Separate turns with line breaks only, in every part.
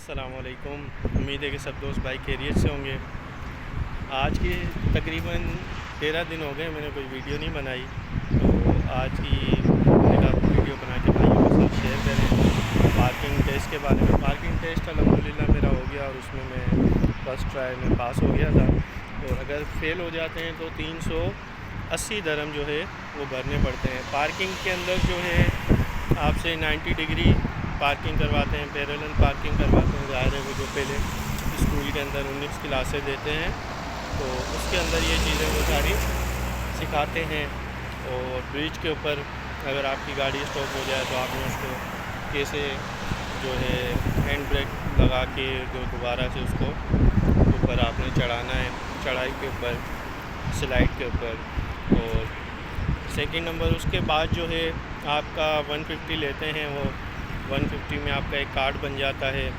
السلام علیکم۔ امید ہے کہ سب دوست بھائی خیریت سے ہوں گے۔ آج کی تقریباً 13 دن ہو گئے میں نے کوئی ویڈیو نہیں بنائی، تو آج کی میں نے کہا ویڈیو بنا کے بھائیوں کے ساتھ شیئر کریں پارکنگ ٹیسٹ کے بارے میں۔ پارکنگ ٹیسٹ الحمدللہ میرا ہو گیا اور اس میں فرسٹ ٹرائی میں پاس ہو گیا تھا، اور اگر فیل ہو جاتے ہیں تو 380 درہم جو ہے وہ بھرنے پڑتے ہیں۔ پارکنگ کے اندر جو ہے آپ سے 90 ڈگری پارکنگ کرواتے ہیں، پیرلل پارکنگ کرواتے ہیں۔ ظاہر ہے وہ جو پہلے اسکول کے اندر 19 کلاسیں دیتے ہیں تو اس کے اندر یہ چیزیں وہ ساری سکھاتے ہیں۔ اور برج کے اوپر اگر آپ کی گاڑی اسٹاپ ہو جائے تو آپ نے اس کو کیسے جو ہے ہینڈ بریک لگا کے جو دوبارہ سے اس کو اوپر آپ نے چڑھانا ہے، چڑھائی کے اوپر، سلائڈ کے اوپر۔ اور سیکنڈ نمبر اس کے بعد جو ہے آپ کا 150 لیتے ہیں، وہ 150 میں آپ کا ایک کارڈ بن جاتا ہے۔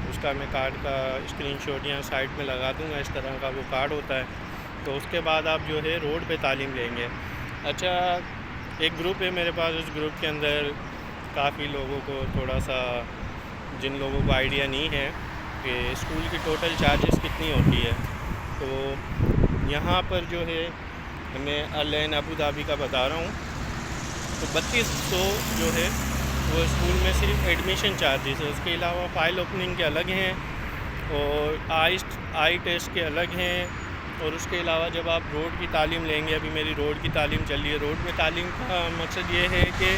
اس کا میں کارڈ کا اسکرین شاٹ یہاں سائڈ میں لگا دوں گا، اس طرح کا وہ کارڈ ہوتا ہے۔ تو اس کے بعد آپ جو ہے روڈ پہ تعلیم لیں گے۔ اچھا، ایک گروپ ہے میرے پاس، اس گروپ کے اندر کافی لوگوں کو تھوڑا سا، جن لوگوں کو آئیڈیا نہیں ہے کہ اسکول کی ٹوٹل چارجز کتنی ہوتی ہے، تو یہاں پر جو ہے میں العین ابو دھابی کا بتا رہا ہوں، تو 3200 جو ہے وہ اسکول میں صرف ایڈمیشن چارجز ہے۔ اس کے علاوہ فائل اوپننگ کے الگ ہیں، اور آئی ٹیسٹ کے الگ ہیں، اور اس کے علاوہ جب آپ روڈ کی تعلیم لیں گے، ابھی میری روڈ کی تعلیم چل رہی ہے۔ روڈ میں تعلیم کا مقصد یہ ہے کہ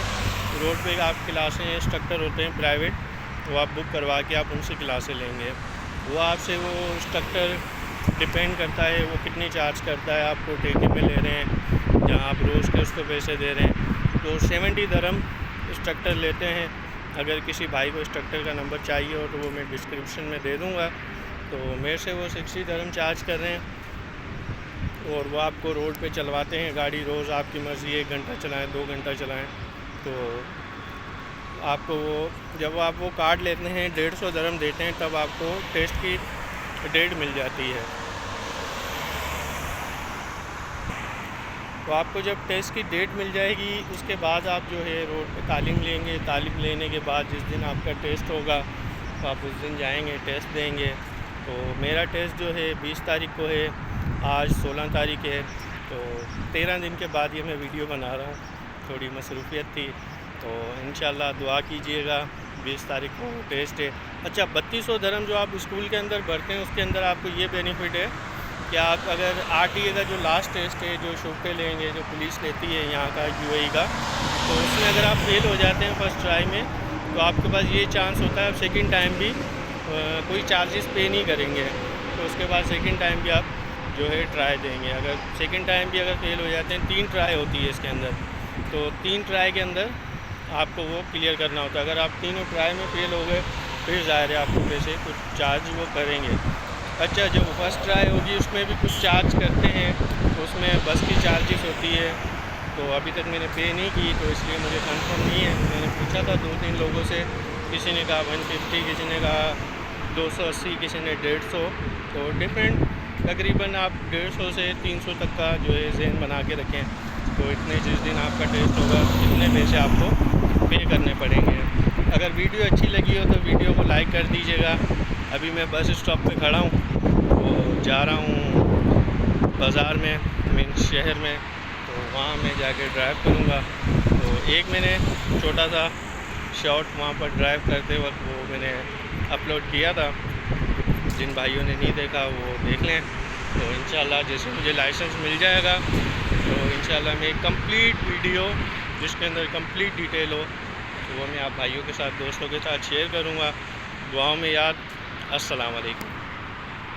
روڈ پہ آپ کلاسیں انسٹرکٹر ہوتے ہیں پرائیویٹ، وہ آپ بک کروا کے آپ ان سے کلاسیں لیں گے۔ وہ آپ سے وہ انسٹرکٹر ڈپینڈ کرتا ہے وہ کتنی چارج کرتا ہے، آپ کو ٹھیکے پہ لے رہے ہیں جہاں آپ روز کے اس کو پیسے دے رہے ہیں، تو 70 درہم انسٹرکٹر لیتے ہیں۔ اگر کسی بھائی کو انسٹرکٹر کا نمبر چاہیے ہو تو وہ میں ڈسکرپشن میں دے دوں گا۔ تو میرے سے وہ 60 درہم چارج کر رہے ہیں، اور وہ آپ کو روڈ پہ چلواتے ہیں گاڑی، روز آپ کی مرضی 1 گھنٹہ چلائیں، 2 گھنٹہ چلائیں۔ تو آپ کو وہ جب آپ وہ کارڈ لیتے ہیں 150 درہم دیتے ہیں، تب آپ کو ٹیسٹ کی ڈیٹ مل جاتی ہے۔ تو آپ کو جب ٹیسٹ کی ڈیٹ مل جائے گی، اس کے بعد آپ جو ہے روڈ پہ تعلیم لیں گے۔ تعلیم لینے کے بعد جس دن آپ کا ٹیسٹ ہوگا تو آپ اس دن جائیں گے، ٹیسٹ دیں گے۔ تو میرا ٹیسٹ جو ہے 20 تاریخ کو ہے، آج 16 تاریخ ہے، تو 13 دن کے بعد یہ میں ویڈیو بنا رہا ہوں، تھوڑی مصروفیت تھی۔ تو انشاءاللہ دعا کیجئے گا، 20 تاریخ کو ٹیسٹ ہے۔ اچھا، 3200 درہم جو آپ اسکول کے اندر بھرتے ہیں، اس کے اندر آپ کو یہ بینیفٹ ہے کہ آپ اگر RTA کا جو لاسٹ ٹیسٹ ہے، جو شوپے لیں گے، جو پولیس لیتی ہے یہاں کا UAE کا، تو اس میں اگر آپ فیل ہو جاتے ہیں فرسٹ ٹرائی میں، تو آپ کے پاس یہ چانس ہوتا ہے آپ سیکنڈ ٹائم بھی کوئی چارجز پے نہیں کریں گے، تو اس کے بعد سیکنڈ ٹائم بھی آپ جو ہے ٹرائی دیں گے۔ اگر سیکنڈ ٹائم بھی اگر فیل ہو جاتے ہیں، 3 ٹرائی ہوتی ہے اس کے اندر، تو 3 ٹرائی کے اندر آپ کو وہ کلیئر کرنا ہوتا ہے۔ اگر آپ تینوں ٹرائی میں فیل ہو گئے، پھر ظاہر ہے آپ کو پیسے کچھ چارج وہ کریں گے۔ اچھا، جب فرسٹ ٹرائی ہوگی اس میں بھی کچھ چارج کرتے ہیں، اس میں بس کی چارجز ہوتی ہے، تو ابھی تک میں نے پے نہیں کی، تو اس لیے مجھے کنفرم نہیں ہے۔ میں نے پوچھا تھا 2-3 لوگوں سے، کسی نے کہا 150، کسی نے کہا 280، کسی نے 150، تو ڈفرینٹ تقریباً آپ 150 سے 300 تک کا جو ہے ذہن بنا کے رکھیں، تو اتنے جس دن آپ کا ٹیسٹ ہوگا اتنے پیسے آپ کو پے کرنے پڑیں گے۔ اگر ویڈیو اچھی لگی ہو تو ویڈیو کو لائک کر دیجیے گا۔ ابھی میں بس اسٹاپ پہ کھڑا ہوں، تو جا رہا ہوں بازار میں، مین شہر میں، تو وہاں میں جا کے ڈرائیو کروں گا۔ تو ایک میں نے چھوٹا سا شارٹ وہاں پر ڈرائیو کرتے وقت وہ میں نے اپلوڈ کیا تھا، جن بھائیوں نے نہیں دیکھا وہ دیکھ لیں۔ تو انشاءاللہ جیسے مجھے لائسنس مل جائے گا تو انشاءاللہ میں ایک کمپلیٹ ویڈیو جس کے اندر کمپلیٹ ڈیٹیل ہو، تو وہ میں آپ بھائیوں کے ساتھ، دوستوں کے ساتھ شیئر کروں گا۔ دعاؤں میں یاد۔ السلام علیکم۔